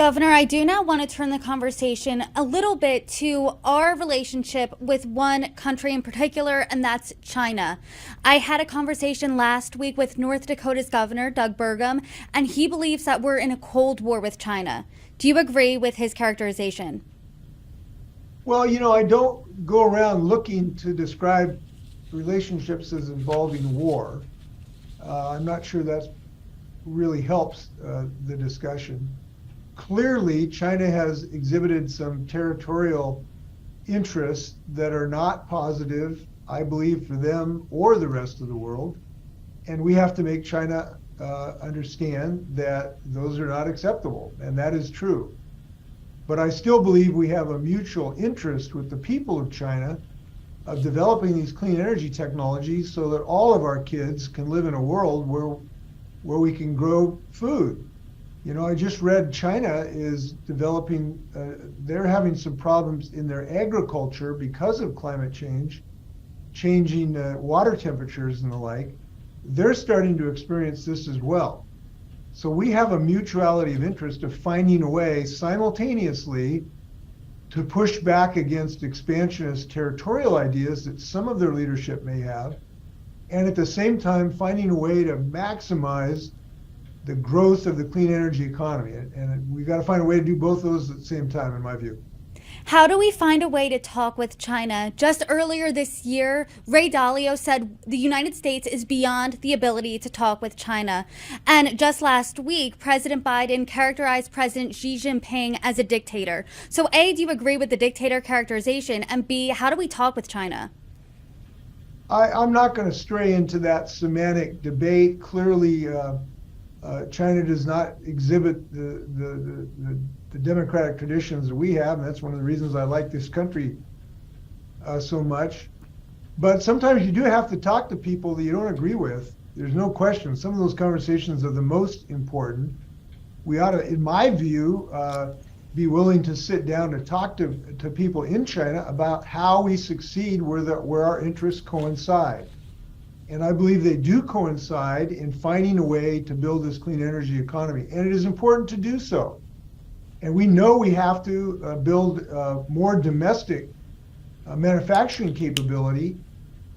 Governor, I do now want to turn the conversation a little bit to our relationship with one country in particular, and that's China. I had a conversation last week with North Dakota's Governor, Doug Burgum, and he believes that we're in a Cold War with China. Do you agree with his characterization? Well, I don't go around looking to describe relationships as involving war. I'm not sure that really helps the discussion. Clearly, China has exhibited some territorial interests that are not positive, I believe, for them or the rest of the world. And we have to make China understand that those are not acceptable, and that is true. But I still believe we have a mutual interest with the people of China of developing these clean energy technologies so that all of our kids can live in a world where we can grow food. I just read China is developing, they're having some problems in their agriculture because of climate change, changing water temperatures and the like. They're starting to experience this as well. So we have a mutuality of interest of finding a way simultaneously to push back against expansionist territorial ideas that some of their leadership may have, and at the same time finding a way to maximize the growth of the clean energy economy. And we've got to find a way to do both those at the same time, in my view. How do we find a way to talk with China? Just earlier this year, Ray Dalio said the United States is beyond the ability to talk with China. And just last week, President Biden characterized President Xi Jinping as a dictator. So A, do you agree with the dictator characterization? And B, how do we talk with China? I'm not going to stray into that semantic debate. Clearly, China does not exhibit the democratic traditions that we have, and that's one of the reasons I like this country so much. But sometimes you do have to talk to people that you don't agree with. There's no question. Some of those conversations are the most important. We ought to, in my view, be willing to sit down to talk to people in China about how we succeed where our interests coincide. And I believe they do coincide in finding a way to build this clean energy economy. And it is important to do so. And we know we have to build more domestic manufacturing capability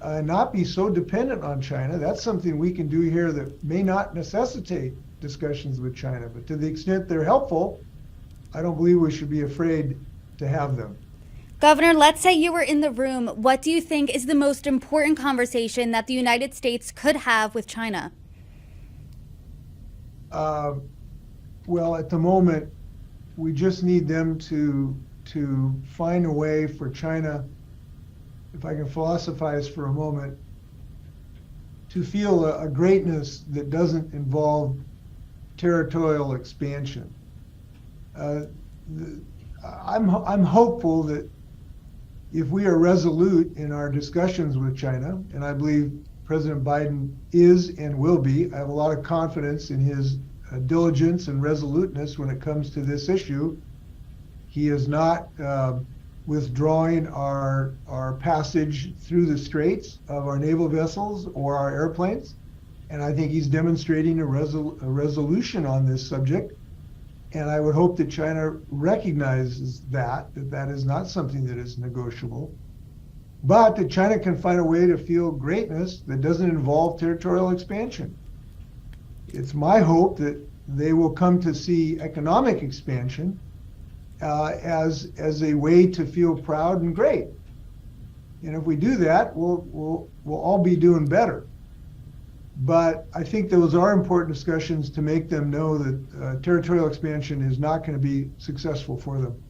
and not be so dependent on China. That's something we can do here that may not necessitate discussions with China. But to the extent they're helpful, I don't believe we should be afraid to have them. Governor, let's say you were in the room. What do you think is the most important conversation that the United States could have with China? Well, at the moment, we just need them to find a way for China, if I can philosophize for a moment, to feel a greatness that doesn't involve territorial expansion. I'm hopeful that if we are resolute in our discussions with China, and I believe President Biden is and will be, I have a lot of confidence in his diligence and resoluteness when it comes to this issue. He is not withdrawing our passage through the straits of our naval vessels or our airplanes. And I think he's demonstrating a resolution on this subject. And I would hope that China recognizes that is not something that is negotiable, but that China can find a way to feel greatness that doesn't involve territorial expansion. It's my hope that they will come to see economic expansion as a way to feel proud and great. And if we do that, we'll all be doing better. But I think those are important discussions to make them know that territorial expansion is not going to be successful for them.